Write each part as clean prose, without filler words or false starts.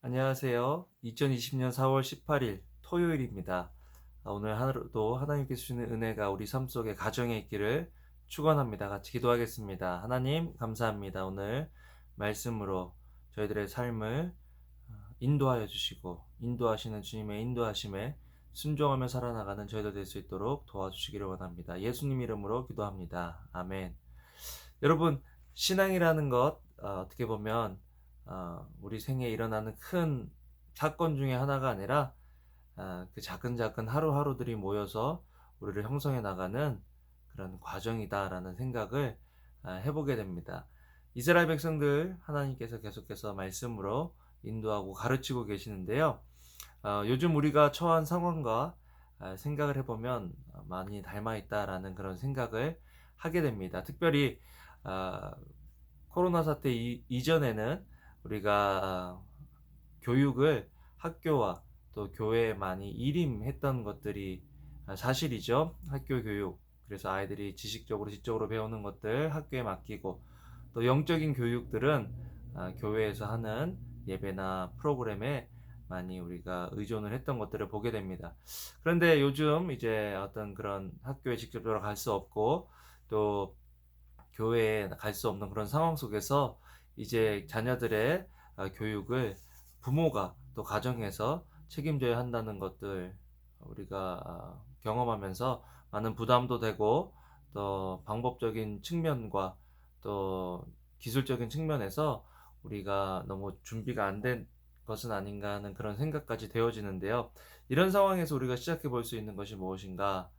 안녕하세요. 2020년 4월 18일 토요일입니다. 오늘 하루도 하나님께서 주시는 은혜가 우리 삶 속에 가정에 있기를 축원합니다. 같이 기도하겠습니다. 하나님 감사합니다. 오늘 말씀으로 저희들의 삶을 인도하여 주시고 인도하시는 주님의 인도하심에 순종하며 살아나가는 저희들 될 수 있도록 도와주시기를 원합니다. 예수님 이름으로 기도합니다. 아멘. 여러분, 신앙이라는 것 어떻게 보면 우리 생에 일어나는 큰 사건 중에 하나가 아니라 그 작은 작은 하루하루들이 모여서 우리를 형성해 나가는 그런 과정이다라는 생각을 해보게 됩니다. 이스라엘 백성들 하나님께서 계속해서 말씀으로 인도하고 가르치고 계시는데요. 요즘 우리가 처한 상황과 생각을 해보면 많이 닮아 있다라는 그런 생각을 하게 됩니다. 특별히 아, 코로나 사태 이전에는 우리가 교육을 학교와 또 교회에 많이 일임했던 것들이 사실이죠. 학교 교육. 그래서 아이들이 지식적으로 지적으로 배우는 것들 학교에 맡기고 또 영적인 교육들은 교회에서 하는 예배나 프로그램에 많이 우리가 의존을 했던 것들을 보게 됩니다. 그런데 요즘 이제 어떤 그런 학교에 직접적으로 갈 수 없고 또 교회에 갈 수 없는 그런 상황 속에서 이제 자녀들의 교육을 부모가 또 가정에서 책임져야 한다는 것들 우리가 경험하면서 많은 부담도 되고 또 방법적인 측면과 또 기술적인 측면에서 우리가 너무 준비가 안 된 것은 아닌가 하는 그런 생각까지 되어지는데요. 이런 상황에서 우리가 시작해 볼 수 있는 것이 무엇인가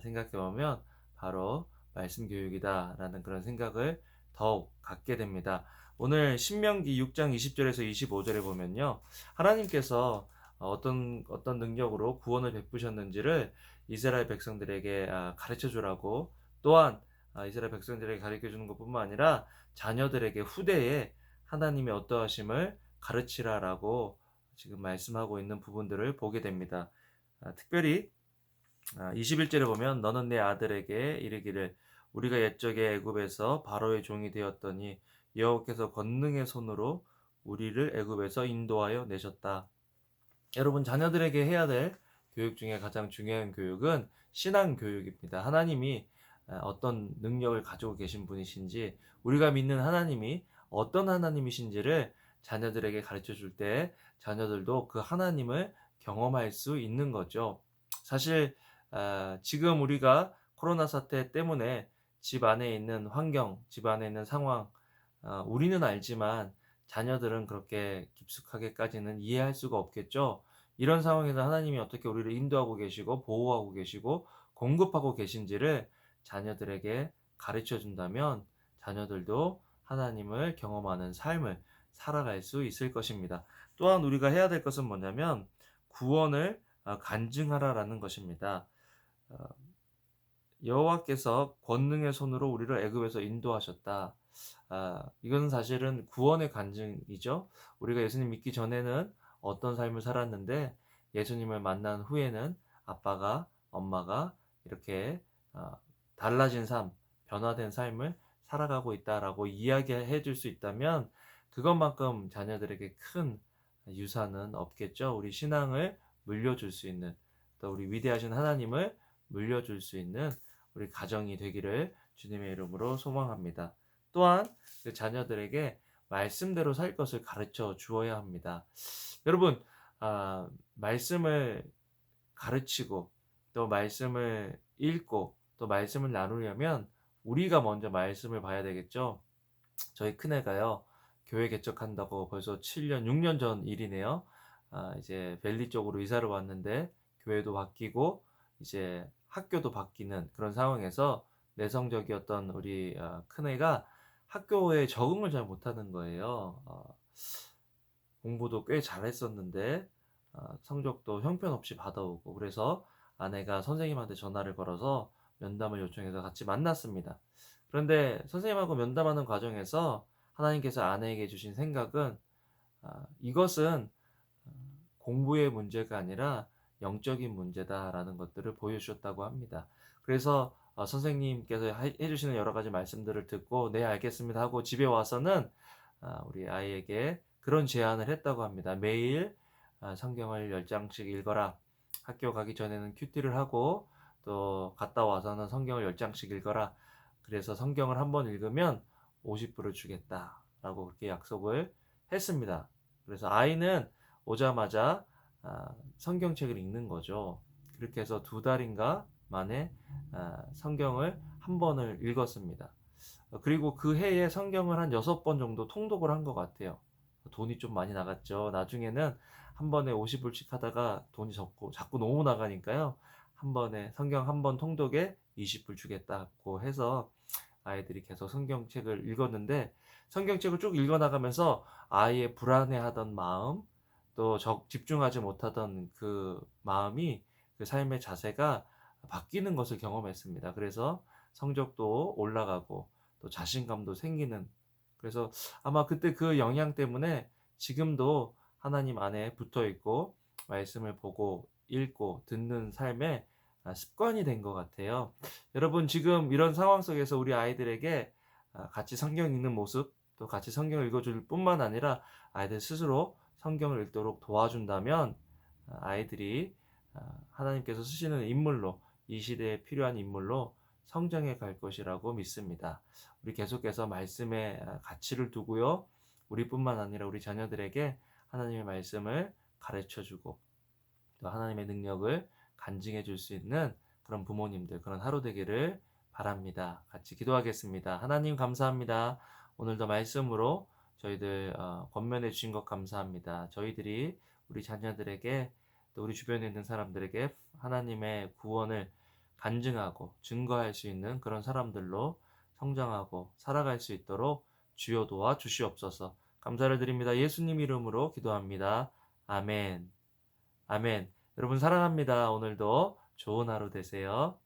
생각해 보면 바로 말씀 교육이다라는 그런 생각을 더욱 갖게 됩니다. 오늘 신명기 6장 20절에서 25절에 보면요. 하나님께서 어떤 능력으로 구원을 베푸셨는지를 이스라엘 백성들에게 가르쳐 주라고 또한 이스라엘 백성들에게 가르쳐 주는 것뿐만 아니라 자녀들에게 후대에 하나님의 어떠하심을 가르치라라고 지금 말씀하고 있는 부분들을 보게 됩니다. 특별히 21절에 보면 너는 내 아들에게 이르기를 우리가 옛적에 애굽에서 바로의 종이 되었더니 여호와께서 권능의 손으로 우리를 애굽에서 인도하여 내셨다. 여러분 자녀들에게 해야 될 교육 중에 가장 중요한 교육은 신앙 교육입니다. 하나님이 어떤 능력을 가지고 계신 분이신지 우리가 믿는 하나님이 어떤 하나님이신지를 자녀들에게 가르쳐 줄 때 자녀들도 그 하나님을 경험할 수 있는 거죠. 사실 지금 우리가 코로나 사태 때문에 집 안에 있는 환경, 집 안에 있는 상황 우리는 알지만 자녀들은 그렇게 깊숙하게까지는 이해할 수가 없겠죠. 이런 상황에서 하나님이 어떻게 우리를 인도하고 계시고 보호하고 계시고 공급하고 계신지를 자녀들에게 가르쳐 준다면 자녀들도 하나님을 경험하는 삶을 살아갈 수 있을 것입니다. 또한 우리가 해야 될 것은 뭐냐면 구원을 간증하라라는 것입니다. 어, 여호와께서 권능의 손으로 우리를 애굽에서 인도하셨다. 이건 사실은 구원의 간증이죠. 우리가 예수님 믿기 전에는 어떤 삶을 살았는데 예수님을 만난 후에는 아빠가 엄마가 이렇게 달라진 삶, 변화된 삶을 살아가고 있다라고 이야기해 줄 수 있다면 그것만큼 자녀들에게 큰 유산은 없겠죠. 우리 신앙을 물려줄 수 있는 또 우리 위대하신 하나님을 물려줄 수 있는 우리 가정이 되기를 주님의 이름으로 소망합니다. 또한 그 자녀들에게 말씀대로 살 것을 가르쳐 주어야 합니다. 여러분, 말씀을 가르치고 또 말씀을 읽고 또 말씀을 나누려면 우리가 먼저 말씀을 봐야 되겠죠. 저희 큰애가요, 교회 개척한다고 벌써 7년, 6년 전 일이네요. 이제 벨리 쪽으로 이사를 왔는데 교회도 바뀌고 이제 학교도 바뀌는 그런 상황에서 내성적이었던 우리 큰애가 학교에 적응을 잘 못하는 거예요. 공부도 꽤 잘했었는데 성적도 형편없이 받아오고 그래서 아내가 선생님한테 전화를 걸어서 면담을 요청해서 같이 만났습니다. 그런데 선생님하고 면담하는 과정에서 하나님께서 아내에게 주신 생각은 이것은 공부의 문제가 아니라 영적인 문제다라는 것들을 보여주셨다고 합니다. 그래서 선생님께서 해주시는 여러 가지 말씀들을 듣고 네 알겠습니다 하고 집에 와서는 우리 아이에게 그런 제안을 했다고 합니다. 매일 성경을 10장씩 읽어라. 학교 가기 전에는 큐티를 하고 또 갔다 와서는 성경을 10장씩 읽어라. 그래서 성경을 한 번 읽으면 50불을 주겠다라고 그렇게 약속을 했습니다. 그래서 아이는 오자마자 성경책을 읽는 거죠. 그렇게 해서 2달인가 만에 성경을 한 번을 읽었습니다. 그리고 그 해에 성경을 한 6번 정도 통독을 한 것 같아요. 돈이 좀 많이 나갔죠. 나중에는 한 번에 50불씩 하다가 돈이 자꾸 너무 나가니까요. 한 번에 성경 한 번 통독에 20불 주겠다고 해서 아이들이 계속 성경책을 읽었는데, 성경책을 쭉 읽어나가면서 아이의 불안해하던 마음, 또 집중하지 못하던 그 마음이, 그 삶의 자세가 바뀌는 것을 경험했습니다. 그래서 성적도 올라가고 또 자신감도 생기는, 그래서 아마 그때 그 영향 때문에 지금도 하나님 안에 붙어 있고 말씀을 보고 읽고 듣는 삶에 습관이 된 것 같아요. 여러분, 지금 이런 상황 속에서 우리 아이들에게 같이 성경 읽는 모습, 또 같이 성경을 읽어줄 뿐만 아니라 아이들 스스로 성경을 읽도록 도와준다면 아이들이 하나님께서 쓰시는 인물로, 이 시대에 필요한 인물로 성장해 갈 것이라고 믿습니다. 우리 계속해서 말씀에 가치를 두고요. 우리뿐만 아니라 우리 자녀들에게 하나님의 말씀을 가르쳐주고 또 하나님의 능력을 간증해 줄 수 있는 그런 부모님들, 그런 하루 되기를 바랍니다. 같이 기도하겠습니다. 하나님 감사합니다. 오늘도 말씀으로 저희들 권면해 주신 것 감사합니다. 저희들이 우리 자녀들에게 또 우리 주변에 있는 사람들에게 하나님의 구원을 간증하고 증거할 수 있는 그런 사람들로 성장하고 살아갈 수 있도록 주여 도와 주시옵소서. 감사를 드립니다. 예수님 이름으로 기도합니다. 아멘. 아멘. 여러분 사랑합니다. 오늘도 좋은 하루 되세요.